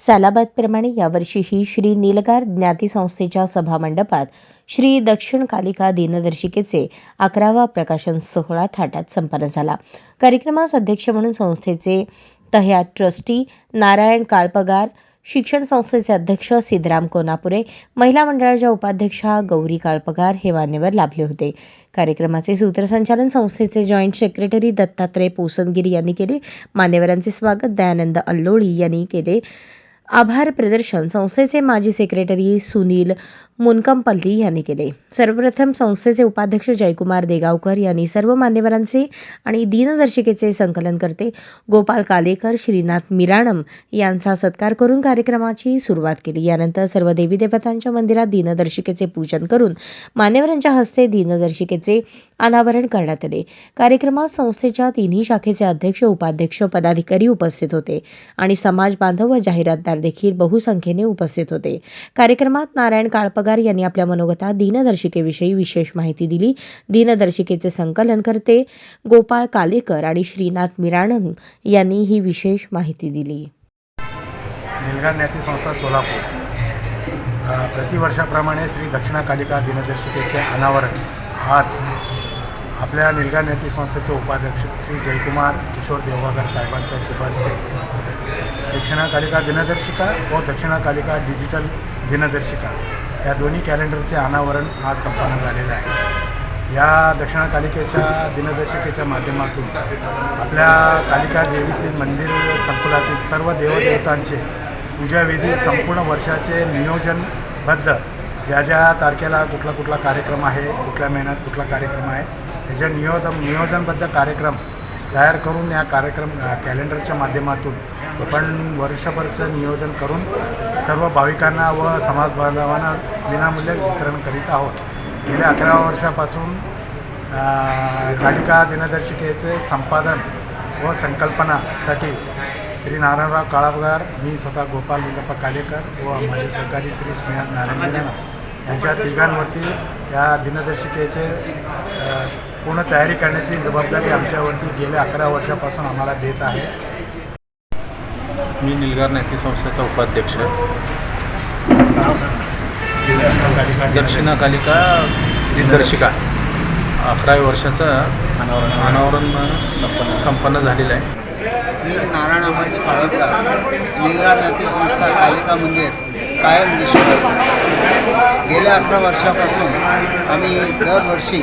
सालाबादप्रमाणे यावर्षीही श्री नीलगार ज्ञाती संस्थेच्या सभामंडपात श्री दक्षिण कालिका दिनदर्शिकेचे 11वा प्रकाशन सोहळा थाटात संपन्न झाला. कार्यक्रमास अध्यक्ष म्हणून संस्थेचे तहयात ट्रस्टी नारायण काळपगार, शिक्षण संस्थेचे अध्यक्ष सिद्धराम कोनापुरे, महिला मंडळाच्या उपाध्यक्षा गौरी काळपगार हे मान्यवर लाभले होते. कार्यक्रमाचे सूत्रसंचालन संस्थेचे जॉईंट सेक्रेटरी दत्तात्रय पोसनगिरी यांनी केले. मान्यवरांचे स्वागत दयानंद अल्लोळी यांनी केले. आभार प्रदर्शन संस्थेचे माजी सेक्रेटरी सुनील मुनकंपल्ली यांनी केले. सर्वप्रथम संस्थेचे उपाध्यक्ष जयकुमार देगावकर यांनी सर्व मान्यवरांचे आणि दिनदर्शिकेचे संकलन करते गोपाल कालेकर, श्रीनाथ मिराणम यांचा सत्कार करून कार्यक्रमाची सुरुवात केली. यानंतर सर्व देवी देवतांच्या मंदिरात दिनदर्शिकेचे पूजन करून मान्यवरांच्या हस्ते दिनदर्शिकेचे अनावरण करण्यात आले. कार्यक्रमात संस्थेच्या तिन्ही शाखेचे अध्यक्ष, उपाध्यक्ष, पदाधिकारी उपस्थित होते आणि समाज बांधव व जाहिरातदार देखील बहुसंख्येने उपस्थित होते. कार्यक्रमात नारायण काळपगार यांनी आपल्या मनोगतात दिनदर्शिकेविषयी विशेष माहिती दिली. दिनदर्शिकेचे संकलन करते गोपाळ कालेकर आणि श्रीनाथ मिराणम यांनी ही विशेष माहिती दिली. नीलगार ज्ञाती संस्था सोलापूर प्रतिवर्षाप्रमाणे श्री दक्षिण कालिका दिनदर्शिकेचे अनावरण आज आपल्या नीलगार ज्ञाती संस्थेचे उपाध्यक्ष श्री जयकुमार किशोर देवगावकर साहेबांच्या शुभ हस्ते दक्षिण कालिका दिनदर्शिका व दक्षिण कालिका डिजिटल दिनदर्शिका या दोन्ही कॅलेंडरचे अनावरण आज संपन्न झालेले आहे. या दक्षिण कालिकेच्या दिनदर्शिकेच्या माध्यमातून आपल्या कालिका देवीतील मंदिर संकुलातील सर्व देवदेवतांचे पूजाविधी संपूर्ण वर्षाचे नियोजनबद्ध ज्या ज्या तारखेला कुठला कार्यक्रम आहे, कुठल्या महिन्यात कुठला कार्यक्रम आहे याच्या नियोजनबद्ध कार्यक्रम तयार करून या कॅलेंडरच्या माध्यमातून आपण वर्षभरचं नियोजन करून सर्व भाविकांना व समाज बांधवांना विनामूल्य वितरण करीत आहोत. गेल्या 11 वर्षापासून कालिका दिनदर्शिकेचे संपादन व संकल्पनासाठी श्री नारायणराव काळपगार, मी स्वतः गोपाल लिंगप्पा कालेकर व माझे सहकारी श्री स्नेहल नारायण मिराणम यांच्या तिघांवरती या दिनदर्शिकेचे पूर्ण तयारी करण्याची जबाबदारी आमच्यावरती गेल्या 11 वर्षापासून आम्हाला देत आहे. मी नीलगार ज्ञाती संस्थेचा उपाध्यक्ष, दक्षिण कालिका दिनदर्शिका 11व्या वर्षाचं अनावरण संपन्न झालेलं आहे. मी नारायण अमाजी काळपगार, नीलगार ज्ञाती संस्था कालिका मंदिर कायम विश्वास. गेल्या 11 वर्षापासून आम्ही दरवर्षी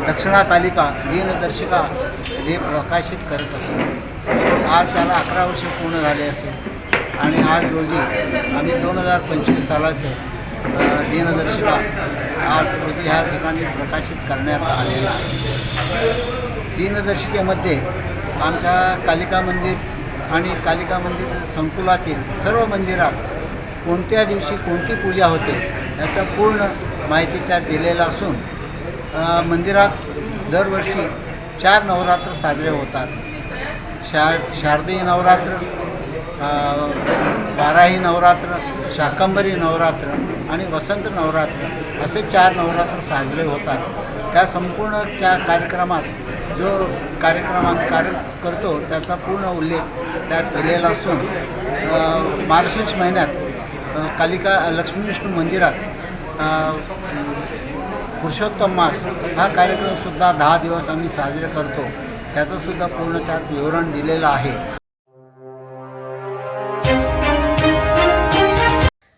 दक्षिण कालिका दिनदर्शिका हे प्रकाशित करत असतो. आज त्याला 11 वर्ष पूर्ण झाले असेल आणि आज रोजी आम्ही 2025 सालाचे दिनदर्शिका आज रोजी ह्या ठिकाणी प्रकाशित करण्यात आलेला आहे. दिनदर्शिकेमध्ये आमच्या कालिका मंदिर आणि कालिका मंदिर संकुलातील सर्व मंदिरात कोणत्या दिवशी कोणती पूजा होते याचा पूर्ण माहिती त्यात दिलेला असून मंदिरात दरवर्षी 4 नवरात्र साजरे होतात. शारदीय नवरात्र, वाराही नवरात्र, शाकंभरी नवरात्र आणि वसंत नवरात्र असे 4 नवरात्र साजरे होतात. त्या संपूर्ण 4 कार्यक्रमात जो कार्यक्रम आम्ही करतो त्याचा पूर्ण उल्लेख त्यात दिलेला असून मार्गशीर्ष महिन्यात कालिका लक्ष्मी विष्णू मंदिरात पुरुषोत्तम मास हा कार्यक्रमसुद्धा 10 दिवस आम्ही साजरे करतो. त्याचंसुद्धा पूर्ण त्यात विवरण दिलेलं आहे.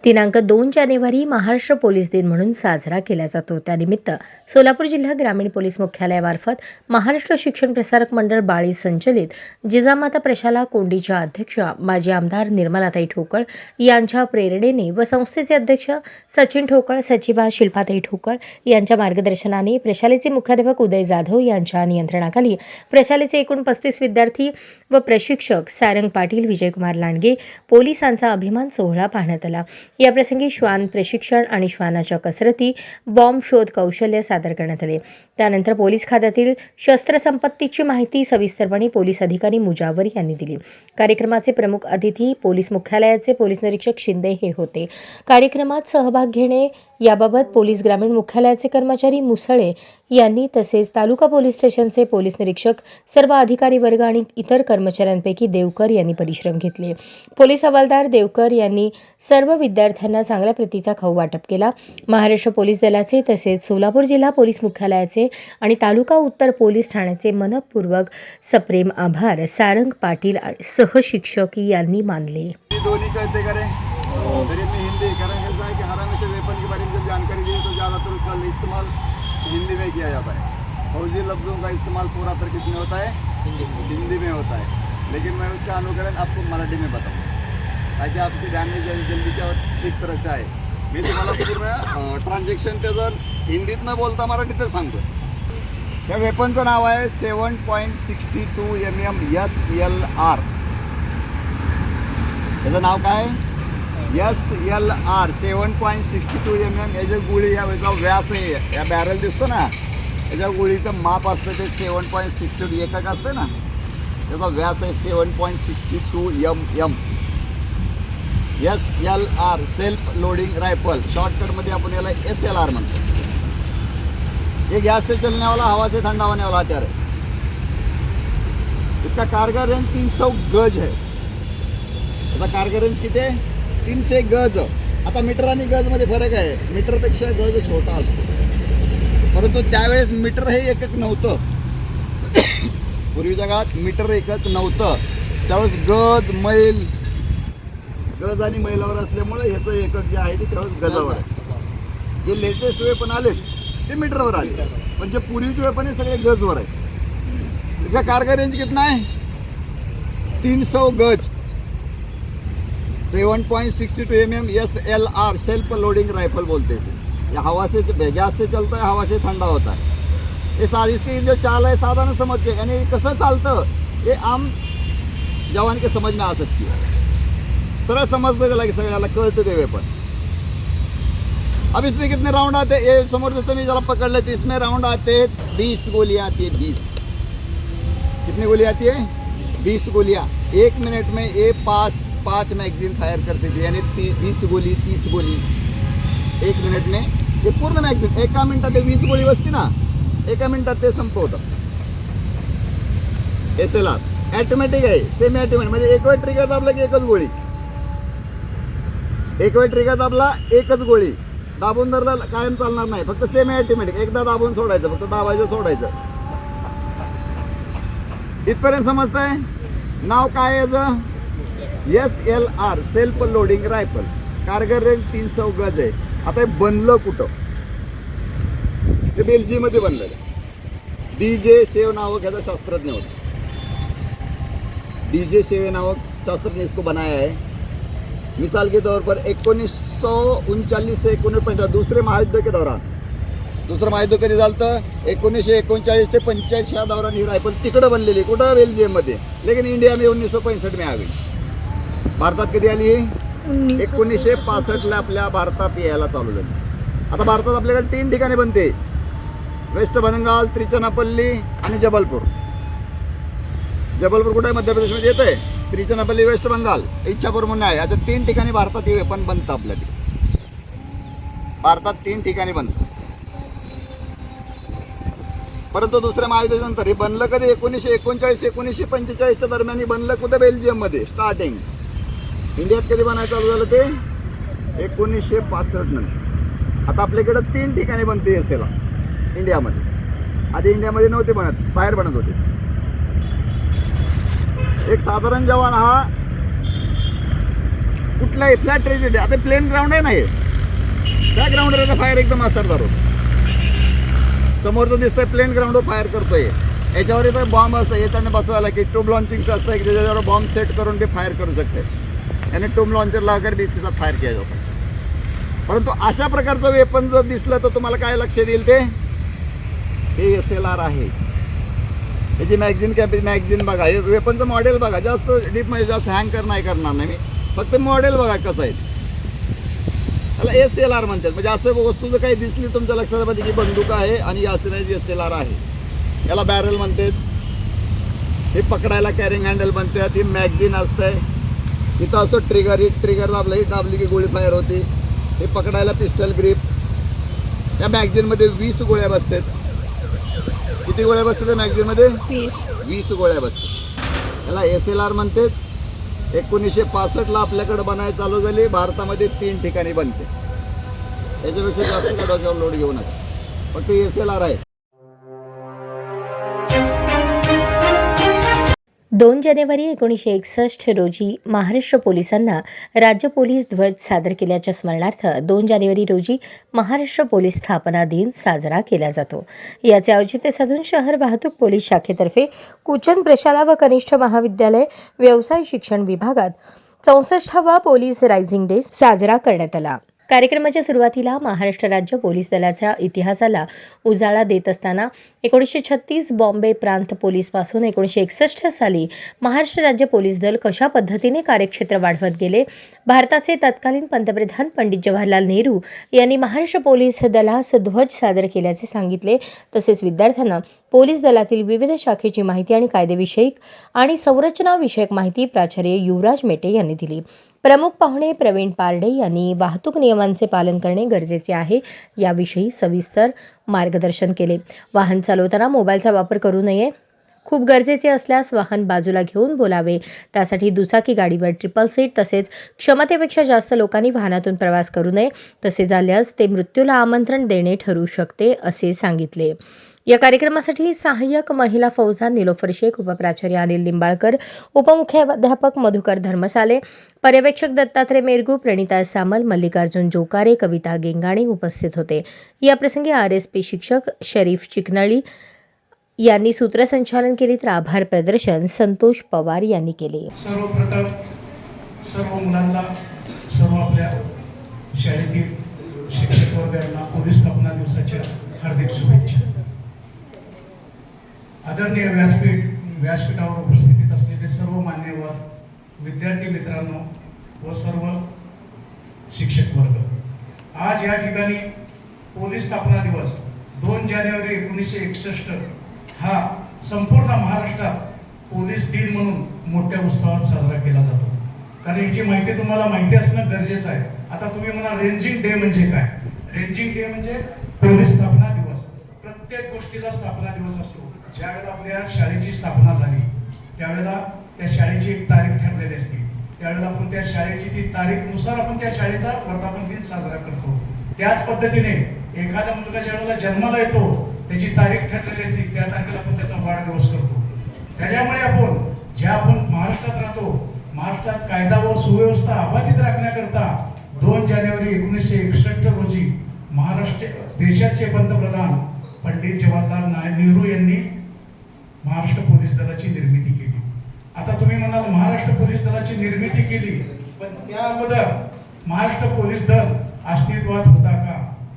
दिनांक 2 जानेवारी महाराष्ट्र पोलीस दिन म्हणून साजरा केला जातो. त्यानिमित्त सोलापूर जिल्हा ग्रामीण पोलीस मुख्यालयामार्फत महाराष्ट्र शिक्षण प्रसारक मंडळ बाळी संचलित जिजामाता प्रशाला कोंडीच्या अध्यक्षा माजी आमदार निर्मलाताई ठोकळ यांच्या प्रेरणेने व संस्थेचे अध्यक्ष सचिन ठोकळ, सचिवा शिल्पाताई ठोकळ यांच्या मार्गदर्शनाने प्रशालेचे मुख्याध्यापक उदय जाधव यांच्या नियंत्रणाखाली प्रशालेचे एकूण 35 विद्यार्थी व प्रशिक्षक सारंग पाटील, विजयकुमार लांडगे पोलिसांचा अभिमान सोहळा पाहण्यात आला. याप्रसंगी श्वान प्रशिक्षण आणि श्वानाच्या कसरती, बॉम्ब शोध कौशल्य सादर करण्यात आले. त्यानंतर पोलीस खात्यातील शस्त्रसंपत्तीची माहिती सविस्तरपणे पोलीस अधिकारी मुजावर यांनी दिली. कार्यक्रमाचे प्रमुख अतिथी पोलीस मुख्यालयाचे पोलीस निरीक्षक शिंदे हे होते. कार्यक्रमात सहभाग घेणे याबाबत पोलीस ग्रामीण मुख्यालयाचे कर्मचारी मुसळे यांनी तसेच तालुका पोलीस स्टेशनचे पोलीस निरीक्षक, सर्व अधिकारी वर्ग आणि इतर कर्मचाऱ्यांपैकी देवकर यांनी परिश्रम घेतले. पोलीस हवालदार देवकर यांनी सर्व विद्यार्थ्यांना चांगल्या प्रतीचा खाऊ वाटप केला. महाराष्ट्र पोलीस दलाचे तसेच सोलापूर जिल्हा पोलीस मुख्यालयाचे आणि तालुका उत्तर पोलीस ठाण्याचे मनपूर्वक सप्रेम आभार सारंग पाटील आणि सहशिक्षक यांनी मानले. दोनों कहते करें फिर में हिंदी कारण कैसा है कि हर हमेशा वेपन के बारे में जब जानकारी दी तो ज़्यादातर उसका इस्तेमाल हिंदी में किया जाता है. फौजी लफ्ज़ों का इस्तेमाल पूरा तर किस में होता है? हिंदी में होता है. लेकिन मैं उसका अनुकरण आपको मराठी में बताऊँ ताकि आपके ध्यान में जल्दी से और ठीक तरह से आए. मी तुम्हाला पूर्ण ट्रान्झॅक्शन त्याचं हिंदीत न बोलता मराठीतच सांगतो. त्या वेपनचं नाव आहे 7.62 mm SLR. त्याचं नाव काय? SLR 7.62 mm. याची गोळी याचा व्यास आहे, या बॅरल दिसतो ना, याच्या गोळीचं माप असतं ते 7.62 एकक असतं ना, त्याचा व्यास आहे 7.62 mm. SLR self loading rifle, शॉर्टकटमध्ये आपण याला SLR म्हणतो. ये गैस से चलने वाला, हवा से ठंडा होने वाला हथियार है. इसका कारगर रेंज 300 गज है. इसका कारगर रेंज किती आहे? 300 गज. आता मीटर आणि गजमध्ये फरक आहे. मीटरपेक्षा गज छोटा असतो, परंतु त्यावेळेस मीटर हे एकक नव्हतं. पूर्वीच्या काळात मीटर एकक नव्हतं. त्यावेळेस गज, मैल, गज आणि मैलावर असल्यामुळे ह्याचं एकक जे आहे ते त्यावेळेस गजावर आहे. जे लेटेस्ट वेपन आले ते मीटरवर आले, पण जे पूर्वीचे वेपन हे सगळे गजवर आहेत. इसका कारगर रेंज कितना है? 300 गज. 7.62 mm SLR self loading rifle बोलते हैं. ये हवा से, गैस से चलता है, हवा से ठंडा होता है. ये सारी इसकी जो चाल है साधारण समझ के, यानी कसं चालतं ये आम जवान के समझ में आ सकती है. सरळ समजतं त्याला की सगळ्याला कळतं ते वेपन. अब इसमें कितने राउंड आते हैं? ये समोर से मी जरा पकड़ लेते, इसमें राउंड आते हैं 20 गोलियाँ आती है. 20 कितनी गोली आती है? 20 गोलियाँ. 1 मिनट में ये 5 मैगजीन फायर कर सकते, यानी 20 गोली, 30 गोली 1 मिनट में. ये पूर्ण मॅगझिन एका मिनिटात 20 गोळी बसती ना, एका मिनिटात ते संपवतं. SLR ॲटोमॅटिक आहे, सेमी ॲटोमॅटिक, म्हणजे एक वेळ ट्रिगर दाबला की एकच गोळी, एक वेळ ट्रिगर दाबला एकच गोळी. दाबून धरला कायम चालणार नाही, फक्त सेमी ॲटोमॅटिक. एकदा दाबून सोडायचं, फक्त दाबायचं सोडायचं. इथपर्यंत समजतंय? नाव काय याचं? SLR self loading rifle. कारगर रेंज 300 गज आहे. आता हे बनलं कुठं? ते बेल्जियममध्ये बनलेलं. DJ शेव नावक याचा शास्त्रज्ञ होता. DJ शेव नावक शास्त्रज्ञ इसको बनाया है. मिसाल के तौर पर 1939 से 1945 दूसरे महायुद्ध के दौरान, दुसरं महायुद्ध कधी झालं? 1939 ते 45 या दौरान ही रायफल तिकडं बनलेली. कुठं? बेल्जियममध्ये. लेकिन इंडिया में 1965 में आ गई. भारतात कधी आली? 1965ला आपल्या भारतात यायला चालू झाली. आता भारतात आपल्याकडे 3 ठिकाणी बनते, वेस्ट बंगाल, त्रिचनापल्ली आणि जबलपूर. जबलपूर कुठे आहे? मध्य प्रदेशमध्ये येतं आहे. त्रिचनापल्ली वेस्ट बंगाल, इच्छापूर म्हणून आहे. असं 3 ठिकाणी भारतात हे वेपन बनतं. आपल्या तिकडे भारतात 3 ठिकाणी बनतं. परंतु दुसऱ्या महायुद्धानंतर हे बनलं कधी? 1939 ते 1945च्या दरम्यान बनलं. कुठं? बेल्जियममध्ये स्टार्टिंग. इंडियात कधी बनायचं चालू झालं ते? 1965 नंतर. आता आपल्याकडं 3 ठिकाणी बनते SLR इंडियामध्ये. आधी इंडियामध्ये नव्हते बनत, बाहेर बनत होते. एक साधारण जवान हा कुठलाही फ्लॅट ट्रेजेडी, आता प्लेन ग्राउंड आहे ना, हे त्या ग्राउंडवर याचा फायर एकदम असरदार होतो. समोरचं दिसतंय प्लेन ग्राउंडवर फायर करतोय. याच्यावर इथं बॉम्ब असतं, हे त्यांनी बसवायला की ट्यूब लॉन्चिंग असतं की त्याच्यावर बॉम्ब सेट करून ते फायर करू शकते. याने ट्यूब लॉन्चर लाकर भी इसके साथ फायर किया जा सकता. परंतु अशा प्रकारचं वेपन जर दिसलं तर तुम्हाला काय लक्ष देईल? ते हे SLR आहे. याची मॅगझिन बघा, हे वेपनचं मॉडेल बघा. जास्त डीपमध्ये जास्त हँग नाही करणार नाही मी, फक्त मॉडेल बघा कसं आहे. याला SLR म्हणतात. म्हणजे असं वस्तू जर काही दिसली तुमच्या लक्षात पाहिजे की बंदूक आहे आणि असण्याची SLR आहे. याला बॅरल म्हणतात. हे पकडायला कॅरिंग हँडल म्हणतात. ही मॅगझिन असते. इथं असतो ट्रिगर. ही ट्रिगर दाबली की गोळी फायर होती. हे पकडायला पिस्टल ग्रिप. या मॅगझिनमध्ये 20 गोळ्या बसतात. किती गोळ्या बसतात त्या मॅगझिनमध्ये? 20 गोळ्या बसतात. याला SLR म्हणतात. 1965ला आपल्याकडे बनायला चालू झाली. भारतामध्ये 3 ठिकाणी बनते. याच्यापेक्षा जास्त काय डोक्यावर लोड घेऊ नका. फक्त SLR आहे. 2 जानेवारी 1961 रोजी महाराष्ट्र पोलिसांना राज्य पोलीस ध्वज सादर केल्याच्या स्मरणार्थ 2 जानेवारी रोजी महाराष्ट्र पोलीस स्थापना दिन साजरा केला जातो. याचे औचित्य साधून शहर वाहतूक पोलीस शाखेतर्फे कुचन प्रशाला व कनिष्ठ महाविद्यालय व्यवसाय शिक्षण विभागात 64वा पोलीस रायझिंग डे साजरा करण्यात आला. कार्यक्रमाच्या सुरुवातीला महाराष्ट्र राज्य पोलीस दलाच्या इतिहासाला उजाळा देत असताना 1936 बॉम्बे प्रांत पोलीसपासून 1961 साली महाराष्ट्र राज्य पोलीस दल कशा पद्धतीने कार्यक्षेत्र वाढवत गेले, भारताचे तत्कालीन पंतप्रधान पंडित जवाहरलाल नेहरू यांनी महाराष्ट्र पोलीस दलास ध्वज सादर केल्याचे सांगितले. तसेच विद्यार्थ्यांना पोलीस दलातील विविध शाखेची माहिती आणि कायदेविषयक आणि संरचनाविषयक माहिती प्राचार्य युवराज मेटे यांनी दिली. प्रमुख पाहुणे प्रवीण पारडे यांनी वाहतूक नियमांचे पालन करणे गरजेचे आहे याविषयी सविस्तर मार्गदर्शन केले. वाहन चालवताना मोबाईलचा वापर करू नये. खूप गरजेचे असल्यास वाहन बाजूला घेऊन बोलावे. त्यासाठी दुचाकी गाडीवर ट्रिपल सीट तसेच क्षमतेपेक्षा जास्त लोकांनी वाहनातून प्रवास करू नये. तसे झाल्यास ते मृत्यूला आमंत्रण देणे ठरू शकते असे सांगितले. या कार्यक्रमासाठी सहाय्यक महिला फौजदार निलोफर शेख, उपप्राचार्य अनिल लिंबाळकर, उपमुख्याध्यापक मधुकर धर्मसाले, पर्यवेक्षक दत्तात्रय मेरगू, प्रणिता सामल, मल्लिकार्जुन जोकारे, कविता गेंगाणे उपस्थित होते. याप्रसंगी RSP शिक्षक शरीफ चिकनळी यांनी सूत्रसंचालन केले तर आभार प्रदर्शन संतोष पवार यांनी केले. सर्वप्रथम सर्व मुलांना, सर्व आपल्या शाळेतील शिक्षक वर्गांना पोलीस स्थापना दिवसाच्या हार्दिक शुभेच्छा. आदरणीय व्यासपीठावर उपस्थित असलेले सर्व मान्यवर विद्यार्थी मित्रांनो व सर्व शिक्षक वर्ग, आज या ठिकाणी पोलीस स्थापना दिवस 2 जानेवारी 1961 हा संपूर्ण महाराष्ट्रात पोलीस दिन म्हणून मोठ्या उत्सवात साजरा केला जातो. कारण याची माहिती तुम्हाला माहिती असणं गरजेचं आहे. आता तुम्ही म्हणा रेंजिंग डे म्हणजे काय? रेंजिंग डे म्हणजे पोलीस स्थापना दिवस. प्रत्येक गोष्टीला स्थापना दिवस असतो. ज्यावेळेला आपल्या शाळेची स्थापना झाली त्यावेळेला त्या शाळेची एक तारीख ठरलेली असते. त्यावेळेला आपण त्या शाळेची ती तारीखनुसार आपण त्या शाळेचा वर्धापन दिन साजरा करतो. त्याच पद्धतीने एखादा मुलगा ज्यावेळेला जन्माला येतो त्याची तारीख ठरलेली असते, त्या तारखेला आपण त्याचा वाढदिवस करतो. त्याच्यामुळे आपण महाराष्ट्रात राहतो, महाराष्ट्रात कायदा व सुव्यवस्था अबाधित राखण्याकरता 2 जानेवारी 1961 रोजी महाराष्ट्र देशाचे पंतप्रधान पंडित जवाहरलाल नेहरू यांनी महाराष्ट्र पोलीस दलाची निर्मिती केली. आता तुम्ही म्हणाल महाराष्ट्र पोलीस दलाची निर्मिती केली, पण त्या अगोदर महाराष्ट्र पोलीस दल अस्तित्वात होता का?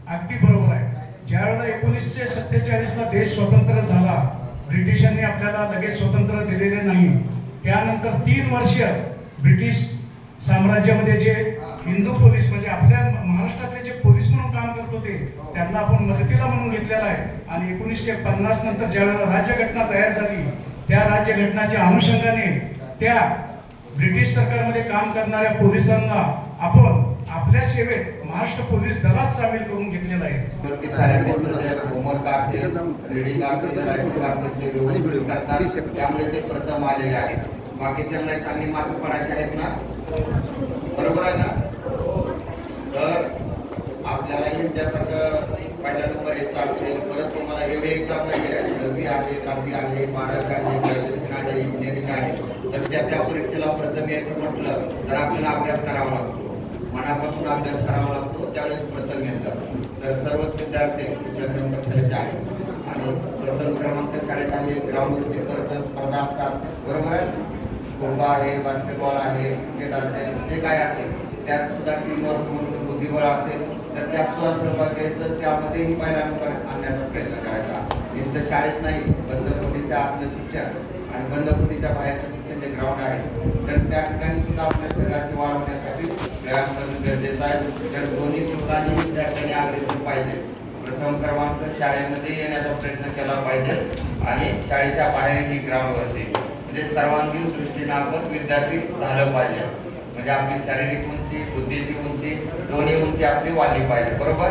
अगदी बरोबर आहे. ज्यावेळेला 1947ला देश स्वतंत्र झाला, ब्रिटिशांनी आपल्याला लगेच स्वतंत्र दिलेले नाही. त्यानंतर 3 वर्ष ब्रिटिश साम्राज्यामध्ये जे हिंदू पोलीस म्हणजे आपल्या महाराष्ट्रातले जे पोलीस म्हणून काम करत होते त्यांना आपण मदतीला म्हणून घेतलेला आहे. आणि 1950 नंतर ज्यावेळेला राज्यघटना तयार झाली, त्या राज्यघटनाच्या अनुषंगाने त्या ब्रिटिश सरकारमध्ये काम करणाऱ्या पोलिसांना आपण आपल्या सेवेत महाराष्ट्र पोलीस दलात सामील करून घेतलेला आहे. त्यामुळे ते प्रथम आलेले आहेत. बाकी त्यांना चांगली मार्क पडायचे आहेत ना, बरोबर आहे ना? तर आपल्याला यांच्यासारखं पहिल्या नंबर येत चालते. परत तुम्हाला एवढे एक्झाम नाही आहे, 10वी आहे, 11वी आहे, 12वी आहे, ग्रॅज्युएशन आहे, इंजिनिअरिंग आहे. तर त्या परीक्षेला प्रथम यायचं म्हटलं तर आपल्याला अभ्यास करावा लागतो, मनापासून अभ्यास करावा लागतो, त्यावेळेस प्रथम येतात. तर सर्वच विद्यार्थी नंबर झालेचे आहेत आणि प्रथम क्रमांक शाळेत आहे. ग्राउंडवरती परत स्पर्धा असतात, बरोबर आहे? खो खो आहे, बास्केटबॉल आहे, क्रिकेट असेल, जे काय असेल त्यात सुद्धा टीमवर्क म्हणून बुद्धिबळ असेल तर त्यात सुद्धा सहभाग घ्यायचं, त्यामध्येही पहिला नंबर आणण्याचा प्रयत्न करायचा. नुसतं शाळेत नाही, बंद खोलीच्या आतलं शिक्षण आणि बंदखोलीच्या बाहेरचं शिक्षण जे ग्राउंड आहे तर त्या ठिकाणी सुद्धा आपल्या शरीराची वाढ होण्यासाठी व्यायाम करणं गरजेचं आहे. तर दोन्ही ठिकाणी विद्यार्थ्यांनी अग्रेसर पाहिजे. प्रथम क्रमांक शाळेमध्ये येण्याचा प्रयत्न केला पाहिजे आणि शाळेच्या बाहेरही ग्राउंडवरती म्हणजे सर्वांगीण दृष्टीनं आपण विद्यार्थी झालं पाहिजे. म्हणजे आपली शारीरिक उंची, बुद्धीची उंची, दोन्ही उंची आपली वाढली पाहिजे. बरोबर.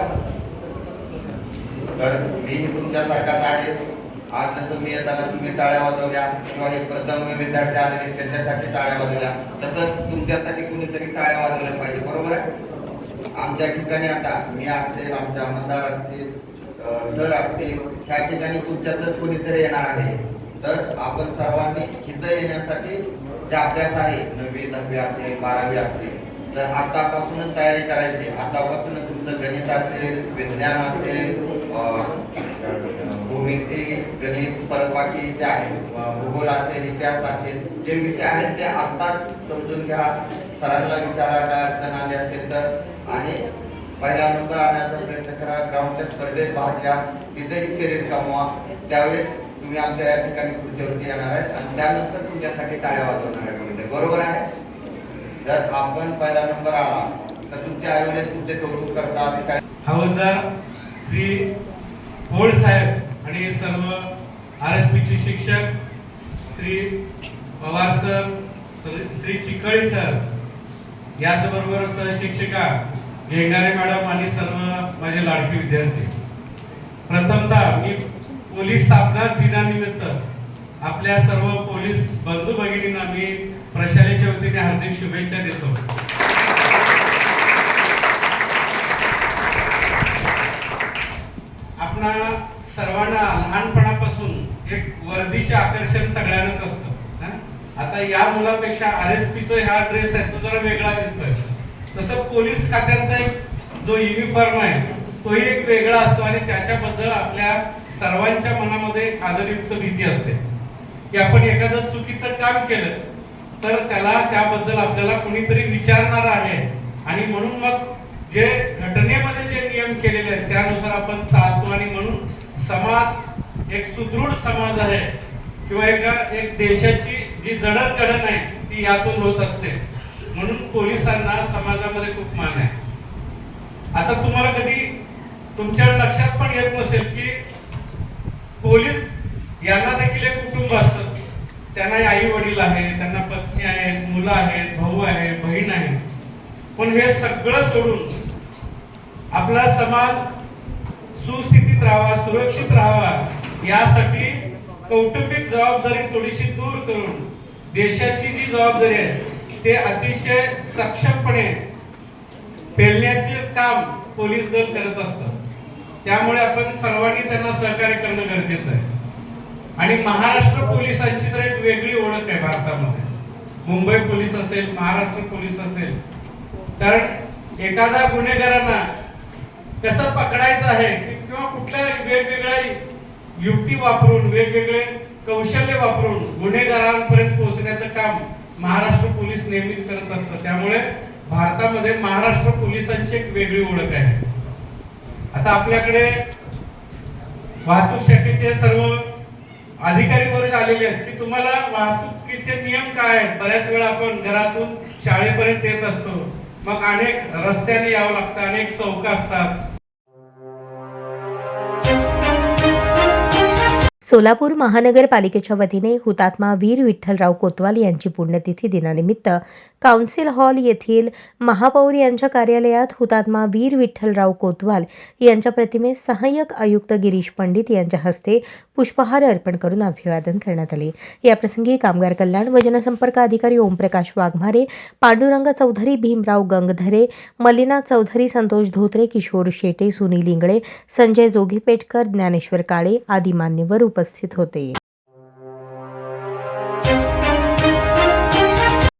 तर मीही तुमच्यासारखाच आहे. आज जसं मी येताना तुम्ही टाळ्या वाजवल्या किंवा हे प्रथम विद्यार्थी आलेले त्यांच्यासाठी टाळ्या वाजवल्या, तसंच तुमच्यासाठी कुणीतरी टाळ्या वाजवल्या पाहिजे. बरोबर आहे. आमच्या ठिकाणी आता मी असेल, आमच्या आमदार असतील, सर असतील, ह्या ठिकाणी तुमच्यातच कोणीतरी येणार आहे. तर आपण सर्वांनी इथं येण्यासाठी जे अभ्यास आहे 9वी 10वी असेल 12वी असेल तर आतापासूनच तयारी करायची. आतापासूनच तुमचं गणित असेल, विज्ञान असेल, भूमिती, गणित, परत बाकी जे आहे भूगोल असेल, इतिहास असेल, जे विषय आहेत ते आत्ताच समजून घ्या. सरांना विचारा काय अडचण आली असेल तर आणि पहिला नंबर आणण्याचा प्रयत्न करा. ग्राउंडच्या स्पर्धेत भाग घ्या, तिथेही शरीर कमवा. त्यावेळेस तुम्ही आमच्या या ठिकाणी खुर्चीवरती येणार आहेत आणि त्यानंतर तुमच्यासाठी टाळ्या वाजवणार आहे कोणीतरी. बरोबर आहे. जर आपण पहिला नंबर आला तर तुमचे आईवडील तुमचे कौतुक करतात. हवालदार श्री भोळ साहेब आणि सर्व RSPचे शिक्षक श्री पवार सर, श्री चिकळी सर, याचबरोबर सहशिक्षिका घेंगारे मॅडम आणि सर्व माझे लाडके विद्यार्थी, प्रथमतः मी पोलीस स्थापना दिनानिमित्त आपल्या सर्व पोलीस बंधू भगिनींना मी प्रशालेच्या वतीने हार्दिक शुभेच्छा देतो. आपणा सर्वांना लहानपणापासून एक वर्दीचे आकर्षण सगळ्यांनाच असतं. आता या मुलापेक्षा RSPचा हा ड्रेस आहे तो जरा वेगळा दिसतोय. तसं पोलीस खात्यांचा एक जो युनिफॉर्म आहे तोही एक वेगळा असतो आणि त्याच्याबद्दल आपल्या सर्वांच्या मनामध्ये एक आदरयुक्त भीती असते की आपण एखादं चुकीचं काम केलं तर त्याला त्याबद्दल आपल्याला कोणीतरी विचारणार आहे आणि म्हणून मग जे घटनेमध्ये जे नियम केलेले आहेत त्यानुसार आपण चालतो आणि म्हणून समाज एक सुदृढ समाज आहे किंवा एक देशाची जी जडणघडण आहे ती यातून होत असते. म्हणून पोलिसांना समाजामध्ये खूप मान आहे. आता तुम्हाला कधी तुमच्या लक्षात पण येत नसेल की पोलीस यांना देखील एक कुटुंब असतं. त्यांना आई वडील आहेत, त्यांना पत्नी आहेत, मुलं आहेत, भाऊ आहे, बहीण आहे. पण हे सगळं सोडून आपला समाज सुस्थितीत राहावा, सुरक्षित राहावा यासाठी कौटुंबिक जबाबदारी थोडीशी दूर करून देशाची जी जबाबदारी आहे ते अतिशय सक्षमपणे पेलण्याचे काम पोलीस दल करत असतं. त्यामुळे आपण सर्वांनी त्यांना सहकार्य करणं गरजेचं आहे. आणि महाराष्ट्र पोलिसांची तर एक वेगळी ओळख आहे भारतामध्ये. मुंबई पोलीस असेल, महाराष्ट्र पोलीस असेल, कारण एखाद्या गुन्हेगारांना कसं पकडायचं आहे किंवा कुठल्या वेगवेगळ्या युक्ती वापरून वेगवेगळे कौशल्य वापरून गुन्हेगारांपर्यंत पोहोचण्याचं काम महाराष्ट्र पोलीस नेहमीच करत असतं. त्यामुळे भारतामध्ये महाराष्ट्र पोलिसांची एक वेगळी ओळख आहे. आता आपल्याकडे वाहतूक शाखेचे सर्व अधिकारी वर्ग आलेले आहेत की तुम्हाला वाहतुकीचे नियम काय आहेत. बऱ्याच वेळा आपण घरातून शाळेपर्यंत येत असतो, मग अनेक रस्त्याने यावं लागतं, अनेक चौक असतात. सोलापूर महानगरपालिकेच्या वतीने हुतात्मा वीर विठ्ठलराव कोतवाल यांची पुण्यतिथी दिनानिमित्त काउन्सिल हॉल येथील महापौर यांच्या कार्यालयात हुतात्मा वीर विठ्ठलराव कोतवाल यांच्या प्रतिमेस सहाय्यक आयुक्त गिरीश पंडित यांच्या हस्ते पुष्पहार अर्पण करून अभिवादन करण्यात आले. याप्रसंगी कामगार कल्याण व जनसंपर्क अधिकारी ओमप्रकाश वाघमारे, पांडुरंग चौधरी, भीमराव गंगधरे, मलिना चौधरी, संतोष धोत्रे, किशोर शेटे, सुनील इंगळे, संजय जोगीपेटकर, ज्ञानेश्वर काळे आदी मान्यवर उपस्थित होते.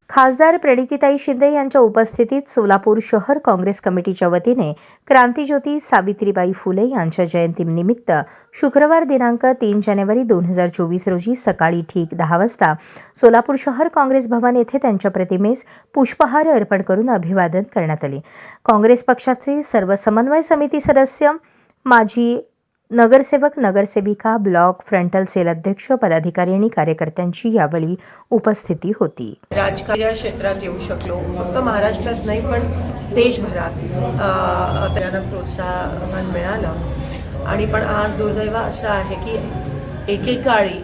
खासदार प्रणितीताई शिंदे यांच्या उपस्थितीत सोलापूर शहर काँग्रेस कमिटीच्या वतीने क्रांतिज्योती सावित्रीबाई फुले यांच्या जयंतीनिमित्त शुक्रवार दिनांक 3 जानेवारी 2024 रोजी सकाळी ठीक 10 वाजता सोलापूर शहर काँग्रेस भवन येथे त्यांच्या प्रतिमेस पुष्पहार अर्पण करून अभिवादन करण्यात आले. काँग्रेस पक्षाचे सर्व समन्वय समिती सदस्य, माजी नगरसेवक, नगरसेविका, ब्लॉक फ्रंटल सेल अध्यक्ष, पदाधिकारी आणि कार्यकर्त्यांची यावेळी उपस्थिती होती. राजकीय क्षेत्रात येऊ शकलो, फक्त महाराष्ट्रात नाही पण देशभरात त्यांना प्रोत्साहन मिळालं. आणि पण आज दुर्दैव असं आहे की एकेकाळी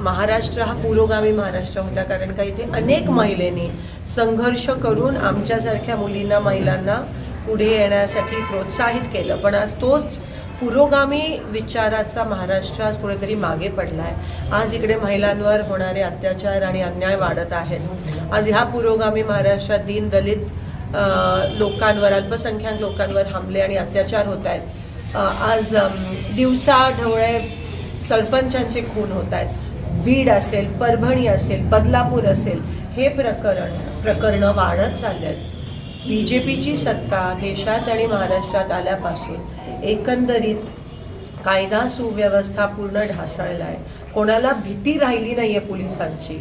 महाराष्ट्र हा पुरोगामी महाराष्ट्र होता, कारण का इथे अनेक महिलांनी संघर्ष करून आमच्यासारख्या मुलींना, महिलांना पुढे येण्यासाठी प्रोत्साहित केलं. पण आज तोच पुरोगामी विचाराचा महाराष्ट्र आज कुठेतरी मागे पडला आहे. आज इकडे महिलांवर होणारे अत्याचार आणि अन्याय वाढत आहेत. आज ह्या पुरोगामी महाराष्ट्रात दीन दलित लोकांवर, अल्पसंख्याक लोकांवर हमले आणि अत्याचार होत आहेत. आज दिवसा ढवळे सरपंचांचे खून होत आहेत. बीड असेल, परभणी असेल, बदलापूर असेल, हे प्रकरणं वाढत चालले आहेत. BJPची सत्ता देशात आणि महाराष्ट्रात आल्यापासून एकंदरीत कायदा सुव्यवस्था पूर्ण ढासळला आहे. कोणाला भीती राहिली नाही आहे पोलिसांची.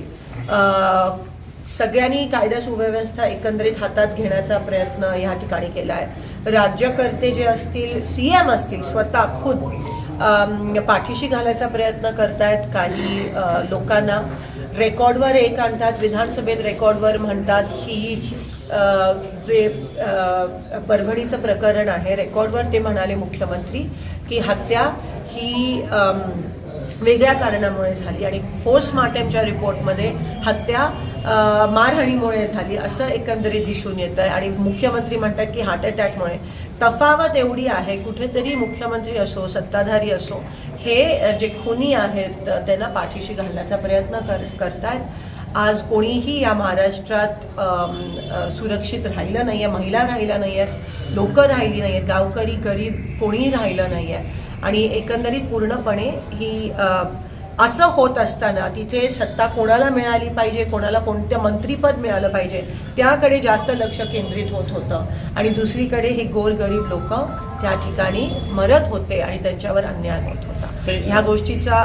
सगळ्यांनी कायदा सुव्यवस्था एकंदरीत हातात घेण्याचा प्रयत्न या ठिकाणी केला आहे. राज्यकर्ते जे असतील, CM असतील, स्वतः खुद पाठीशी घालायचा प्रयत्न करतायत. काही लोकांना रेकॉर्डवर आणतात, विधानसभेत रेकॉर्डवर म्हणतात की जे परभणीचं प्रकरण आहे, रेकॉर्डवर ते म्हणाले मुख्यमंत्री की हत्या ही वेगळ्या कारणामुळे झाली आणि पोस्टमार्टमच्या रिपोर्टमध्ये हत्या मारहाणीमुळे झाली असं एकंदरीत दिसून येतं आहे. आणि मुख्यमंत्री म्हणतात की हार्ट अटॅकमुळे. तफावत एवढी आहे, कुठेतरी मुख्यमंत्री असो, सत्ताधारी असो, हे जे खुनी आहेत त्यांना पाठीशी घालण्याचा प्रयत्न करतायत. आज कोणीही या महाराष्ट्रात सुरक्षित राहिलं नाही आहे. महिला राहिल्या नाही आहेत, लोकं राहिली नाही आहेत, गावकरी, गरीब कोणीही राहिलं नाही आहे. आणि एकंदरीत पूर्णपणे ही असं होत असताना तिथे सत्ता कोणाला मिळाली पाहिजे, कोणाला कोणतं मंत्रीपद मिळालं पाहिजे, त्याकडे जास्त लक्ष केंद्रित होत होतं. आणि दुसरीकडे हे गोरगरीब लोक त्या ठिकाणी मरत होते आणि त्यांच्यावर अन्याय होत होता. ह्या गोष्टीचा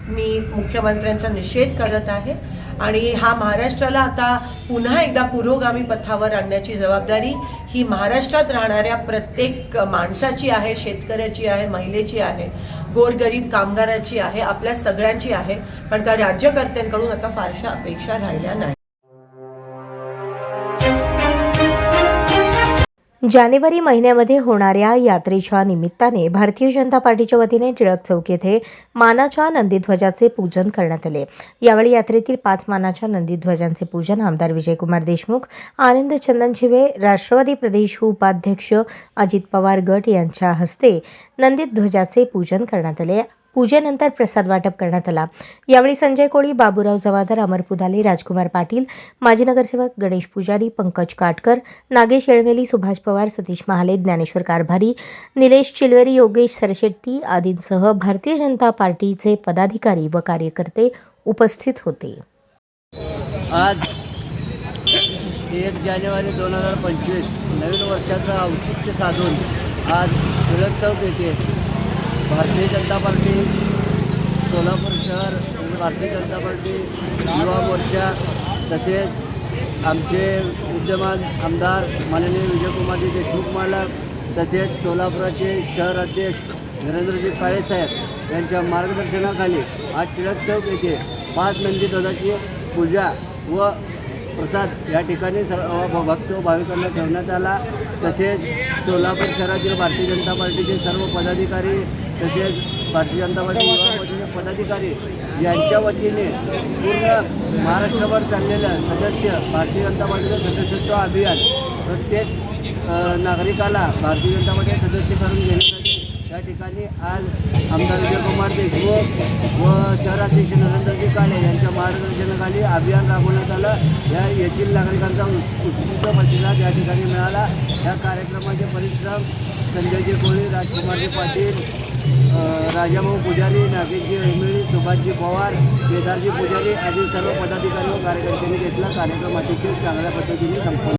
मी मुख्यमंत्र्यांचा निषेध करत आहे. आणि हा महाराष्ट्राला आता पुन्हा एकदा पुरोगामी पथावर आणण्याची जबाबदारी ही महाराष्ट्रात राहणाऱ्या प्रत्येक माणसाची आहे, शेतकऱ्याची आहे, महिलेची आहे, गोरगरीब कामगाराची आहे, आपल्या सगळ्यांची आहे. पण का राज्यकर्त्यांकडून आता फारशा अपेक्षा राहिल्या नाही. जानेवारी महिन्यामध्ये होणाऱ्या यात्रेच्या निमित्ताने भारतीय जनता पार्टीच्या वतीने टिळक चौक येथे मानाच्या नंदीध्वजाचे पूजन करण्यात आले. यावेळी यात्रेतील 5 मानाच्या नंदीध्वजांचे पूजन आमदार विजयकुमार देशमुख, आनंद चंदनशिवे, राष्ट्रवादी प्रदेश उपाध्यक्ष अजित पवार गट यांच्या हस्ते नंदीध्वजाचे पूजन करण्यात आले. पूजेनंतर प्रसाद वाटप करण्यात आला. यावेळी संजय कोळी, बाबूराव जवादर, अमर पुदाले, राजकुमार पाटील, माजी नगरसेवक गणेश पुजारी, पंकज काटकर, नागेश येळवेली, सुभाष पवार, सतीश महाले, ज्ञानेश्वर कारभारी, निलेश चिलवेरी, योगेश सरशेट्टी आदींसह भारतीय जनता पार्टीचे पदाधिकारी व कार्यकर्ते उपस्थित होते. आज 1 जानेवारी 2025 नवीन वर्षाचं औचित्य साधून आज टिळक चौक येथे भारतीय जनता पार्टी सोलापूर शहर, भारतीय जनता पार्टी युवा मोर्चा तसेच आमचे विद्यमान आमदार माननीय विजयकुमारजी देशमुख मालक तसेच सोलापुराचे शहर अध्यक्ष नरेंद्रजी काळे साहेब यांच्या मार्गदर्शनाखाली आज टिळक चौक येथे 5 नंदीध्वजाची पूजा व प्रसाद या ठिकाणी सर्व भक्त व भाविकांना ठेवण्यात आला. तसेच सोलापूर शहरातील भारतीय जनता पार्टीचे सर्व पदाधिकारी तसेच भारतीय जनता पार्टी युवा मोर्चाचे पदाधिकारी यांच्या वतीने पूर्ण महाराष्ट्रभर चाललेलं भारतीय जनता पार्टीचं सदस्यत्व अभियान प्रत्येक नागरिकाला भारतीय जनता पार्टीचे सदस्य करून घेण्यासाठी या ठिकाणी आज आमदार विजयकुमार देशमुख व शहराध्यक्ष नरेंद्रजी काळे यांच्या मार्गदर्शनाखाली अभियान राबवण्यात आलं. येथील नागरिकांचा उत्कृष्ट प्रतिसाद या ठिकाणी मिळाला. या कार्यक्रमाचे परिश्रम संजयजी कोळी, राजकुमारजी पाटील, राजाभाऊ पुजारी, नागेशजी हेमिळी, सुभाषजी पवार, केदारजी पुजारी आदी सर्व पदाधिकारी व कार्यकर्त्यांनी घेतला. कार्यक्रम अतिशय चांगल्या पद्धतीने संपन्न.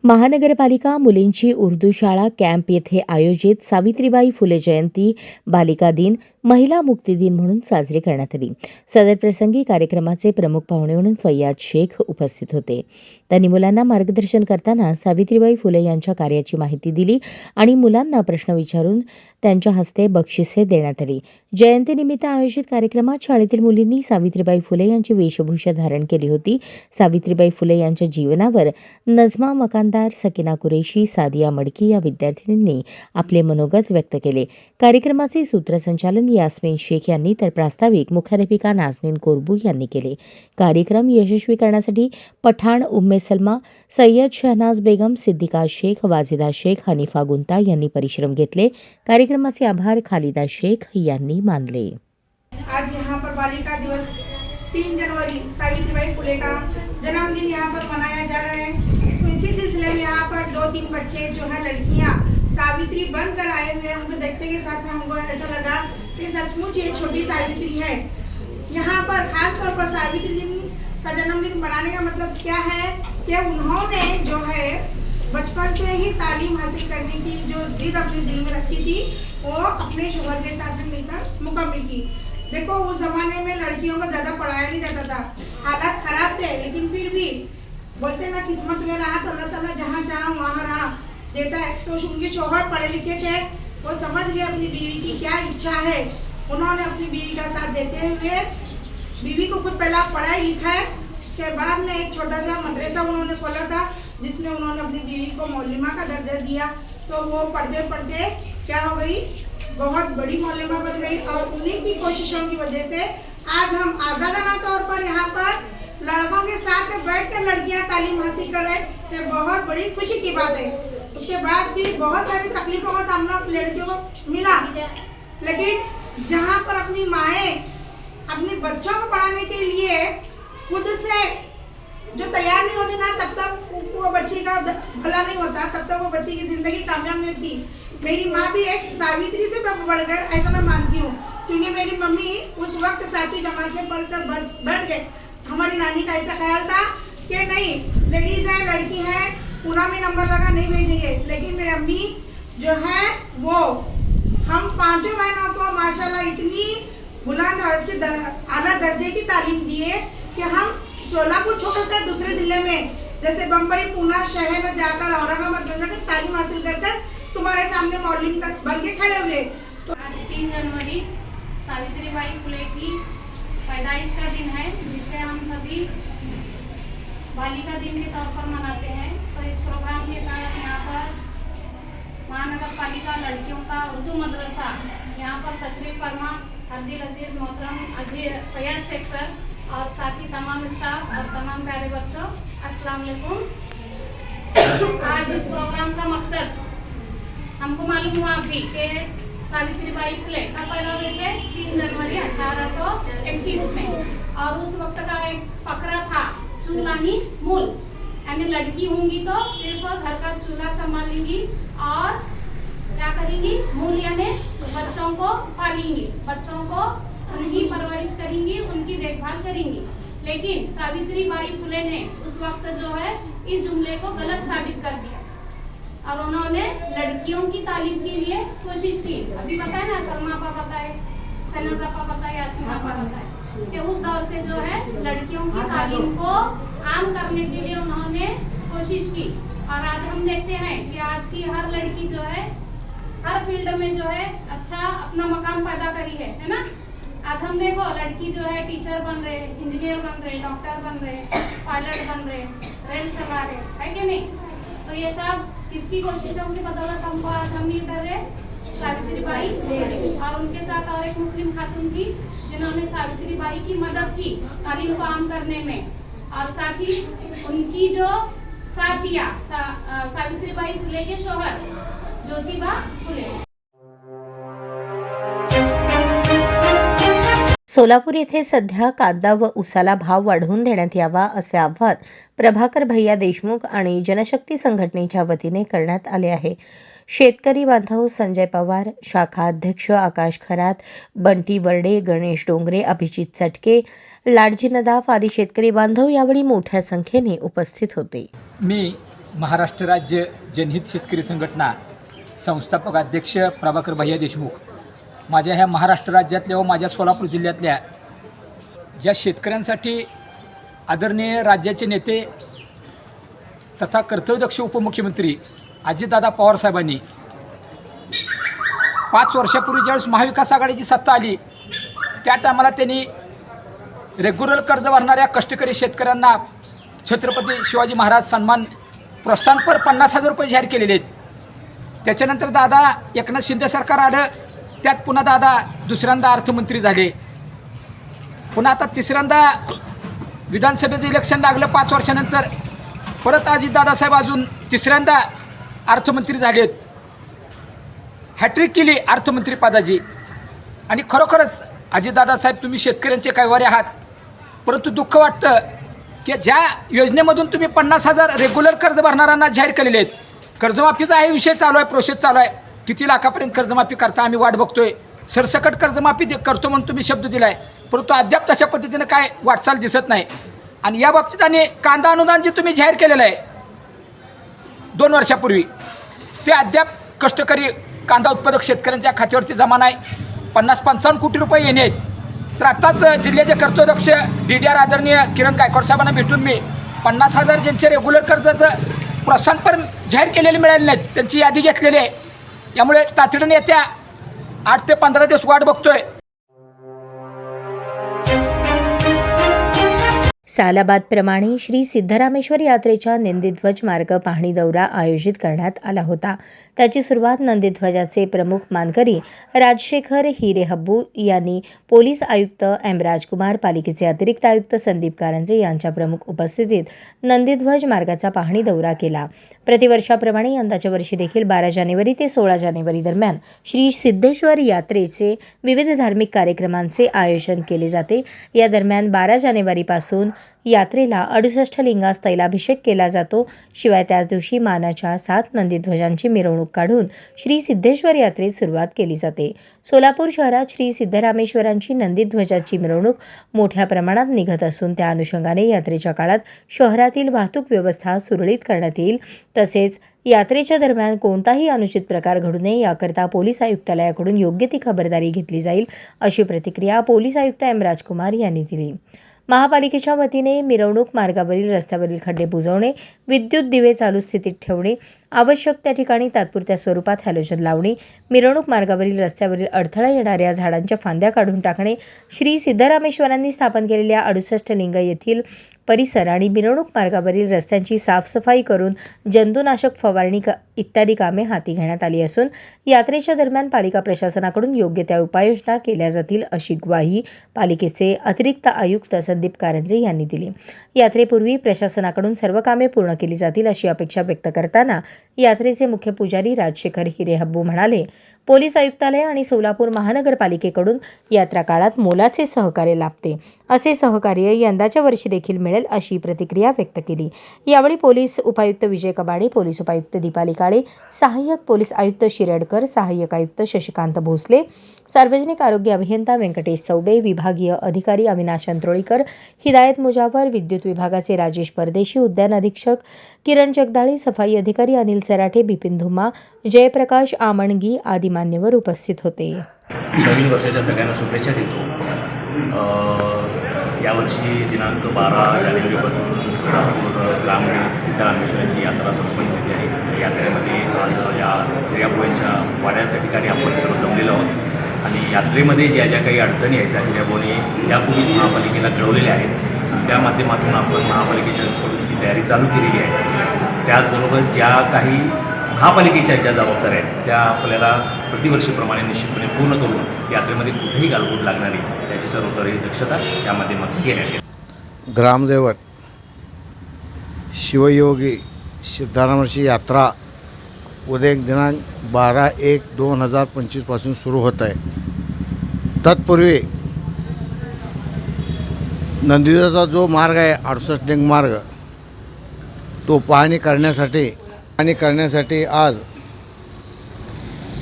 महानगरपालिका मुलींची उर्दू शाळा कॅम्प येथे आयोजित सावित्रीबाई फुले जयंती बालिका दिन महिला मुक्ती दिन म्हणून साजरी करण्यात आली. सदर प्रसंगी कार्यक्रमाचे प्रमुख पाहुणे म्हणून फैयाज शेख उपस्थित होते. त्यांनी मुलांना मार्गदर्शन करताना सावित्रीबाई फुले यांच्या कार्याची माहिती दिली आणि मुलांना प्रश्न विचारून त्यांच्या हस्ते बक्षिसे देण्यात आली. जयंतीनिमित्त आयोजित कार्यक्रमात शाळेतील मुलींनी सावित्रीबाई फुले यांची वेशभूषा धारण केली होती. सावित्रीबाई फुले यांच्या जीवनावर नजमा मकानदार, सकीना कुरेशी, सादिया मडकी या विद्यार्थिनींनी आपले मनोगत व्यक्त केले. कार्यक्रमाचे सूत्रसंचालन यास्मीन शेख यांनी तर प्रास्ताविक मुख्याध्यापिका नाझनीन कोरबू यांनी केले. कार्यक्रम यशस्वी करण्यासाठी पठाण, उम्मे सलमा, सय्यद शहनाज बेगम, सिद्दीका शेख, वाजिदा शेख, हनीफा गुंता यांनी परिश्रम घेतले. कार्यक्रमाचे आभार खालिदा शेख यांनी मानले. आज यहाँ पर बालिका दिवस 3 जनवरी सावित्रीबाई फुले का जन्मदिन यहाँ पर मनाया जा रहा है। तो इसी सिलसिले में यहाँ पर 2-3 बच्चे जो है लड़कियाँ सावित्री बनकर आए हुए हैं। उनको देखते के साथ में हमको ऐसा लगा कि सचमुच ये छोटी सावित्री है। यहाँ पर खास तौर पर सावित्री दिन का जन्मदिन मनाने का मतलब क्या है कि उन्होंने जो है बचपन से ही तालीम हासिल करने की जो जिद अपने दिल में रखी थी वो अपने शोहर के साथ मिलकर मुकम्मल की। देखो उस जमाने में लड़कियों को ज्यादा पढ़ाया नहीं जाता था, हालात खराब थे, लेकिन फिर भी बोलते ना किस्मत में रहा तो अल्लाह ताला जहाँ चाहा वहाँ रहा देता है। तो उनके शोहर पढ़े लिखे थे, वो समझ गए अपनी बीवी की क्या इच्छा है। उन्होंने अपनी बीवी का साथ देते हुए बीवी को खुद पहला पढ़ाई लिखाई, उसके बाद में एक छोटा सा मदरसा उन्होंने खोला था जिसमें उन्होंने अपनी बीवी को मौलिमा का दर्जा दिया। तो वो पढ़ते पढ़ते क्या हो गई, बहुत बड़ी मौलिमा बन गई। और उन्हीं की कोशिशों की वजह से आज हम आजादाना तौर पर यहाँ पर लड़कों के साथ में बैठ कर लड़कियाँ तालीम हासिल कर रहे हैं, ये बहुत बड़ी खुशी की बात है। उसके बाद भी बहुत सारी तकलीफों का सामना लड़कियों को मिला, लेकिन जहाँ पर अपनी माएँ अपने बच्चों को पढ़ाने के लिए खुद से जो तैयार नहीं होती ना, तब तक वो बच्ची का भला नहीं होता, तब तक वो बच्ची की जिंदगी कामयाब नहीं होती। मेरी माँ भी एक सावित्री से बढ़कर ऐसा मैं मानती हूँ, क्योंकि मेरी मम्मी उस वक्त 7वीं जमात में पढ़कर बैठ गए। हमारी नानी का ऐसा ख्याल था कि नहीं, लेडीज है, लड़की है, पूरा में नंबर लगा नहीं भेजेंगे। लेकिन मेरी अम्मी जो है वो हम 5 बहनों को माशाल्लाह इतनी बुलंद और अच्छे आला दर्जे की तालीम दिए कि हम सोलापुर छोड़कर दूसरे जिले में जैसे बम्बई, पूना शहर में जाकर औरंगाबाद बनकर तालीम हासिल कर तुम्हारे सामने मौलिम बन के खड़े हुए। तो 3 जनवरी सावित्रीबाई फुले की पैदाइश का दिन है, जिसे हम सभी बालिका दिन के तौर पर मनाते हैं। तो इस प्रोग्राम के तहत यहाँ पर महानगर पालिका लड़कियों का उर्दू मदरसा यहाँ पर तशरीफ फरमा अब्दुल अजीज मोहतरम फैयाज शेख सर और साथ ही तमाम स्टाफ और तमाम प्यारे बच्चों, अस्सलाम वालेकुम। आज इस प्रोग्राम का मकसद हमको मालूम हुआ अभी कि सावित्रीबाई फुले का पैदा हुए थे 3 जनवरी 1831 में, और उस वक्त का एक फकरा था चूल्हानी मूल, यानी लड़की होंगी तो सिर्फ घर का चूल्हा संभालेंगी और क्या करेंगी, मूल यानी बच्चों को पालेंगी, बच्चों को उनकी परवरिश करेंगी, उनकी देखभाल करेंगी। लेकिन सावित्रीबाई फुले ने उस वक्त जो है इस जुमले को गलत साबित कर दिया और उन्होंने लड़कियों की तालीम के लिए कोशिश की। अभी बताए ना, सलमा पा पता है, शहनाज़ा पा पता है, यासीना पा पता है, कि उस दौर से जो है लड़कियों की तालीम को आम करने के लिए उन्होंने कोशिश की। और आज हम देखते हैं कि आज की हर लड़की जो है हर फील्ड में जो है अच्छा अपना मकाम पैदा करी है ना। आज हम देखो लड़की जो है टीचर बन रहे, इंजीनियर बन रहे, डॉक्टर बन रहे, पायलट बन रहे, रेल चला रहे, है कि नहीं। तो ये सब किसकी कोशिशों की बदौलत हमको आज हम इधर है सावित्रीबाई और उनके साथ और एक मुस्लिम खातून थी जिन्होंने सावित्रीबाई की मदद की तालीम को आम करने में, और साथ ही उनकी जो साथिया सावित्रीबाई फुले के शोहर ज्योतिबा फुले। सोलापूर येथे सध्या कांदा व उसाला भाव वाढवून देण्यात यावा असे आवाहन प्रभाकर भैया देशमुख आणि जनशक्ती संघटनेच्या वतीने करण्यात आले आहे. शेतकरी बांधव संजय पवार, शाखा अध्यक्ष आकाश खरात, बंटी वर्डे, गणेश डोंगरे, अभिजित चटके, लाडजी नदाफ आदी शेतकरी बांधव यावेळी मोठ्या संख्येने उपस्थित होते. मी महाराष्ट्र राज्य जनहित शेतकरी संघटना संस्थापक अध्यक्ष प्रभाकर भैया देशमुख माझ्या ह्या महाराष्ट्र राज्यातल्या व माझ्या सोलापूर जिल्ह्यातल्या ज्या शेतकऱ्यांसाठी आदरणीय राज्याचे नेते तथा कर्तव्यदक्ष उपमुख्यमंत्री अजितदादा पवारसाहेबांनी 5 वर्षापूर्वी ज्यावेळेस महाविकास आघाडीची सत्ता आली त्या टायमाला त्यांनी रेग्युलर कर्ज भरणाऱ्या कष्टकरी शेतकऱ्यांना छत्रपती शिवाजी महाराज सन्मान प्रोत्साहनपर 50,000 रुपये जाहीर केलेले आहेत। त्याच्यानंतर दादा एकनाथ शिंदे सरकार आलं, त्यात पुन्हा दादा दुसऱ्यांदा अर्थमंत्री झाले, पुन्हा आता तिसऱ्यांदा विधानसभेचं इलेक्शन लागलं 5 वर्षानंतर परत अजितदादासाहेब अजून तिसऱ्यांदा अर्थमंत्री झालेत, हॅट्रिक केली अर्थमंत्रीपदाची। आणि खरोखरच अजितदादासाहेब तुम्ही शेतकऱ्यांचे कैवारी आहात, परंतु दुःख वाटतं की ज्या योजनेमधून तुम्ही 50,000 रेग्युलर कर्ज भरणाऱ्यांना जाहीर केलेले आहेत, कर्जमाफीचा हा विषय चालू आहे, प्रोसेस चालू आहे, किती लाखापर्यंत कर्जमाफी करता आम्ही वाट बघतोय, सरसकट कर्जमाफी करतो म्हणून तुम्ही शब्द दिला आहे, परंतु अद्याप तशा पद्धतीनं काय वाटचाल दिसत नाही। आणि या बाबतीत आणि कांदा अनुदान जे तुम्ही जाहीर केलेलं आहे 2 वर्षापूर्वी ते अद्याप कष्टकरी कांदा उत्पादक शेतकऱ्यांच्या खात्यावरती जमा नाही, 50-55 कोटी रुपये येणे आहेत। तर आत्ताच जिल्ह्याचे कर्तव्यदक्ष DDR आदरणीय किरण गायकवाड साहेबांना भेटून मी 50,000 ज्यांचे रेग्युलर कर्जाचं प्रोत्साहनपर जाहीर केलेले मिळाले नाहीत त्यांची यादी घेतलेली आहे। यामुळे तातडीने येत्या 8 ते 15 दिवस वाट बघतोय। सालाबादप्रमाणे श्री सिद्धरामेश्वर यात्रेच्या नंदीध्वज मार्ग पाहणी दौरा आयोजित करण्यात आला होता। त्याची सुरुवात नंदीध्वजाचे प्रमुख मानकरी राजशेखर हिरेहब्बू यांनी पोलीस आयुक्त M. राजकुमार, पालिकेचे अतिरिक्त आयुक्त संदीप कारंजे यांच्या प्रमुख उपस्थितीत नंदीध्वज मार्गाचा पाहणी दौरा केला। प्रतिवर्षाप्रमाणे यंदाच्या वर्षी देखील 12 जानेवारी ते 16 जानेवारी दरम्यान श्री सिद्धेश्वर यात्रेचे विविध धार्मिक कार्यक्रमांचे आयोजन केले जाते। या दरम्यान 12 जानेवारीपासून यात्रेला 68 लिंगास तैलाभिषेक केला जातो। शिवाय त्याच दिवशी मानाच्या 7 नंदीध्वजांची मिरवणूक काढून श्री सिद्धेश्वर यात्रेस सुरुवात केली जाते। सोलापूर शहरात श्री सिद्धरामेश्वरांची नंदीध्वजाची मिरवणूक मोठ्या प्रमाणात निघत असून त्या अनुषंगाने यात्रेच्या काळात शहरातील वाहतूक व्यवस्था सुरळीत करण्यात येईल। तसेच यात्रेच्या दरम्यान कोणताही अनुचित प्रकार घडू नये याकरता पोलीस आयुक्तालयाकडून योग्य ती खबरदारी घेतली जाईल, अशी प्रतिक्रिया पोलीस आयुक्त M. राजकुमार यांनी दिली। महापालिकेच्या वतीने मिरवणूक मार्गावरील रस्त्यावरील खड्डे बुजवणे, विद्युत दिवे चालू स्थितीत ठेवणे, आवश्यक त्या ठिकाणी तात्पुरत्या स्वरूपात हॅलोजन लावणे, मिरवणूक मार्गावरील रस्त्यावरील अडथळा येणाऱ्या झाडांच्या फांद्या काढून टाकणे, श्री सिद्धरामेश्वरांनी स्थापन केलेल्या 68 लिंग येथील परिसर आणि मिरवणूक मार्गावरील रस्त्यांची साफसफाई करून जंतुनाशक फवारणी इत्यादी कामे हाती घेण्यात आली असून यात्रेच्या दरम्यान पालिका प्रशासनाकडून योग्य त्या उपाययोजना केल्या जातील, अशी ग्वाही पालिकेचे अतिरिक्त आयुक्त संदीप कारंजे यांनी दिली। यात्रेपूर्वी प्रशासनाकडून सर्व कामे पूर्ण केली जातील, अशी अपेक्षा व्यक्त करताना यात्रेचे मुख्य पुजारी राजशेखर हिरेहब्बू म्हणाले, पोलीस आयुक्तालय आणि सोलापूर महानगरपालिकेकडून यात्रा काळात मोलाचे सहकार्य लाभते, असे सहकार्य यंदाच्या वर्षी देखील मिळेल, अशी प्रतिक्रिया व्यक्त केली। यावेळी पोलीस उपायुक्त विजय कबाडे, पोलीस उपायुक्त दीपाली काळे, सहाय्यक पोलीस आयुक्त शिरडकर, सहाय्यक आयुक्त शशिकांत भोसले, सार्वजनिक आरोग्य अभियंता व्यंकटेश चौबे, विभागीय अधिकारी अविनाश अंत्रोळीकर, हिदायत मुजावर, विद्युत विभागाचे राजेश परदेशी, उद्यान अधीक्षक किरण जगदाळे, सफाई अधिकारी अनिल सराठे, बिपिन धुमा, जयप्रकाश आमणगी आदी मान्यवर उपस्थित होते। नवीन वर्षाच्या सगळ्यांना शुभेच्छा देतो। यावर्षी दिनांक 12 जानेवारीपासून सोलापूर ग्रामदेवी सिद्धरामेश्वरांची यात्रा संपन्न होती आहे। यात्रेमध्ये आज या हिऱ्याबोळींच्या वाड्याच्या ठिकाणी आपण सर्व जमलेलो आहोत आणि यात्रेमध्ये ज्या ज्या काही अडचणी आहेत त्या हिऱ्याबोळी यापूर्वीच महापालिकेला कळवलेल्या आहेत। त्या माध्यमातून आपण महापालिकेच्या तयारी चालू केलेली आहे। त्याचबरोबर ज्या काही महापालिकेच्या ज्या जबाबदाऱ्या आहेत त्या आपल्याला प्रतिवर्षीप्रमाणे निश्चितपणे पूर्ण करून यात्रेमध्ये कुठेही गालबोट लागणार नाही याची सर्वतरी दक्षता या माध्यमातून घेण्यात येईल। ग्रामदैवत शिवयोगी सिद्धरामेश्वरांची यात्रा उद्या दिनांक 12/1/2025 पासून सुरू होत आहे। तत्पूर्वी नंदीध्वजाचा जो मार्ग आहे 68 लिंग मार्ग तो पाहणी करण्यासाठी आज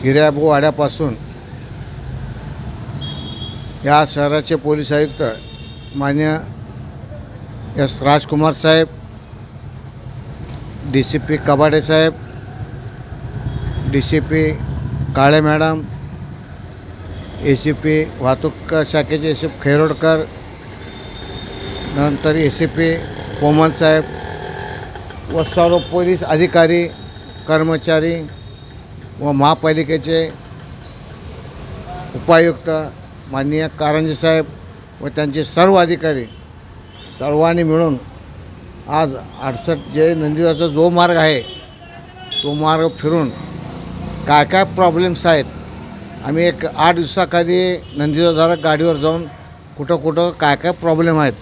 हिऱ्याबो वाड्यापासून या शहराचे पोलीस आयुक्त मान्य S. राजकुमार साहेब, DCP कबाडे साहेब, DCP काळे मॅडम, ACP वाहतूक शाखेचे ACP खैरोडकर, नंतर ACP कोमल साहेब व सर्व पोलीस अधिकारी कर्मचारी व महापालिकेचे उपायुक्त माननीय कारंजे साहेब व त्यांचे सर्व अधिकारी सर्वांनी मिळून आज 68 जे नंदिवाचा जो मार्ग आहे तो मार्ग फिरून काय काय प्रॉब्लेम्स आहेत, आम्ही एक 8 दिवसाखाली नंदिवाधारक गाडीवर जाऊन कुठं कुठं काय काय प्रॉब्लेम आहेत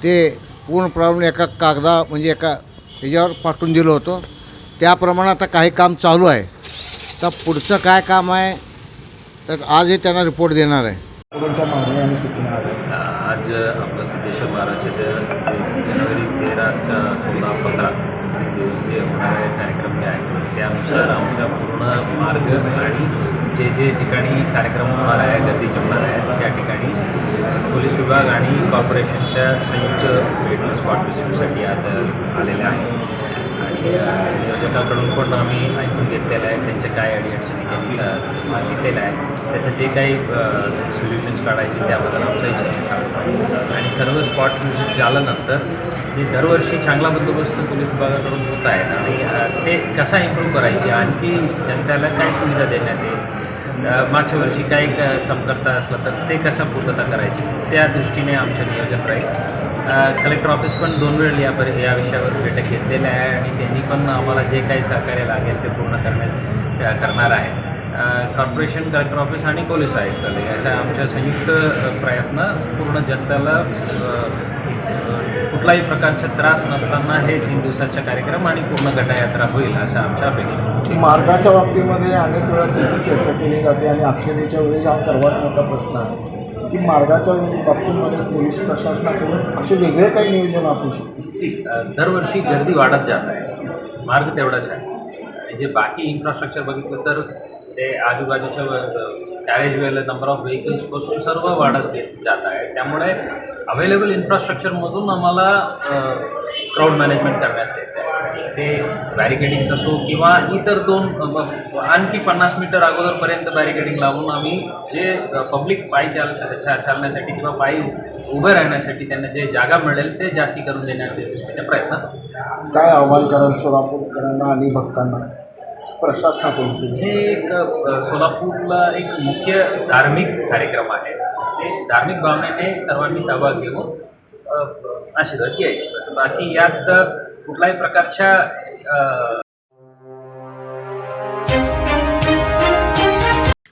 ते पूर्ण प्रॉब्लेम एका कागदा म्हणजे एका ह्याच्यावर पाठवून दिलं होतं. त्याप्रमाणे आता काही काम चालू आहे. तर पुढचं काय काम आहे तर आज हे त्यांना रिपोर्ट देणार आहे. आज आपलं सिद्धेश्वर महाराजच्या जानेवारी 13, 14, 15 दिवस जे होणारे कार्यक्रम जे आहेत त्यानुसार आमच्या पूर्ण मार्ग आणि जे ठिकाणी कार्यक्रम होणार आहे, गर्दी जमणार आहे त्या ठिकाणी पोलीस विभाग आणि कॉर्पोरेशनच्या संयुक्त भेट स्पॉट व्हिजिटसाठी आज आलेल्या आहे. आणि नियोजकाकडून पण आम्ही ऐकून घेतलेलं आहे, त्यांच्या काय अडीअडचणी त्यांनी सांगितलेलं आहे, त्याचं जे काही सोल्युशन्स काढायचे त्याबद्दल आमच्या इच्छा चालू आहे. आणि सर्व स्पॉट व्हिजिट झाल्यानंतर हे दरवर्षी चांगला बंदोबस्त पोलीस विभागाकडून होत आहेत आणि ते कसा इम्प्रूव्ह करायचे, आणखी जनतेला काय सुविधा देण्यात येईल, मागच्या वर्षी काही कमतरता असलं तर ते कसं पूर्तता करायची त्या दृष्टीने आमचं नियोजन राहील. कलेक्टर ऑफिस पण 2 वेळ या विषयावर बैठक घेतलेल्या आहे आणि त्यांनी पण आम्हाला जे काही सहकार्य लागेल ते पूर्ण करणार आहे. कॉर्पोरेशन, कलेक्टर ऑफिस आणि पोलीस आयुक्तालय अशा आमच्या संयुक्त प्रयत्न पूर्ण जनतेला कुठलाही प्रकारचा त्रास नसताना हे 3 दिवसाचा कार्यक्रम आणि पूर्ण गटायात्रा होईल असं आमच्या अपेक्षा. मार्गाच्या बाबतीमध्ये अनेक वेळा त्याची चर्चा केली जाते आणि अक्षरेच्या वेळी हा सर्वात मोठा प्रश्न आहे की मार्गाच्या बाबतीमध्ये पोलीस प्रशासनाकडून असे वेगळे काही नियोजन असू शकते. दरवर्षी गर्दी वाढत जात आहे, मार्ग तेवढाच आहे आणि जे बाकी इन्फ्रास्ट्रक्चर बघितलं तर ते आजूबाजूच्या कॅरेजवेला नंबर ऑफ व्हेकल्सपासून सर्व वाढत जात आहे. त्यामुळे अवेलेबल इन्फ्रास्ट्रक्चरमधून आम्हाला क्राऊड मॅनेजमेंट करण्यात येते. ते बॅरिकेडिंग्स असो किंवा इतर 2 आणखी 50 मीटर अगोदरपर्यंत बॅरिकेडिंग लावून आम्ही जे पब्लिक पायी चालण्यासाठी किंवा पायी उभे राहण्यासाठी त्यांना जे जागा मिळेल ते जास्ती करून देण्याच्या दृष्टीने प्रयत्न. काय आव्हान कराल सोलापूरकरांना आणि भक्तांना प्रशासनाकडून? हे एक सोलापूरला एक मुख्य धार्मिक कार्यक्रम आहे. ते धार्मिक भावनेने सर्वांनी सहभाग घेऊन आशीर्वाद घ्यायचे. बाकी यात कुठल्याही प्रकारच्या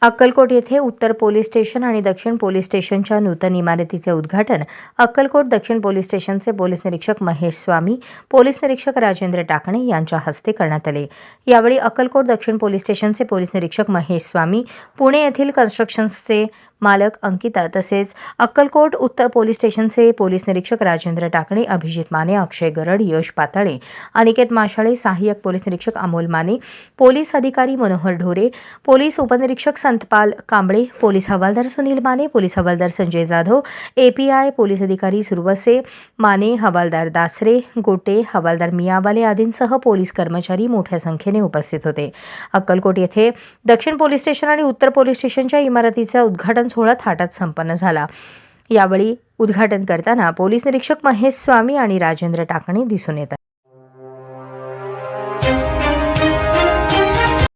अक्कलकोट येथे उत्तर पोलीस स्टेशन आणि दक्षिण पोलीस स्टेशनच्या नूतन इमारतीचे उद्घाटन अक्कलकोट दक्षिण पोलीस स्टेशनचे पोलीस निरीक्षक महेश स्वामी, पोलीस निरीक्षक राजेंद्र टाकणे यांच्या हस्ते करण्यात आले. यावेळी अक्कलकोट दक्षिण पोलीस स्टेशनचे पोलीस निरीक्षक महेश स्वामी, पुणे येथील कन्स्ट्रक्शन्सचे मालक अंकिता तसेच अक्कलकोट उत्तर पोलीस स्टेशनचे पोलीस निरीक्षक राजेंद्र टाकणे, अभिजित माने, अक्षय गरड, यश पाताळे, अनिकेत माशाळे, सहाय्यक पोलीस निरीक्षक अमोल माने, पोलीस अधिकारी मनोहर ढोरे, पोलीस उपनिरीक्षक संतपाल कांबळे, पोलीस हवालदार सुनील माने, पोलीस हवालदार संजय जाधव, API पोलीस अधिकारी सुरवसे माने, हवालदार दासरे, गोटे, हवालदार मियावाले आदींसह पोलीस कर्मचारी मोठ्या संख्येने उपस्थित होते. अक्कलकोट येथे दक्षिण पोलीस स्टेशन आणि उत्तर पोलीस स्टेशनच्या इमारतीचा उद्घाटन सोहळा थाटात संपन्न झाला. यावेळी उद्घाटन करताना पोलीस निरीक्षक महेश स्वामी आणि राजेंद्र टाकणे दिसून येतात.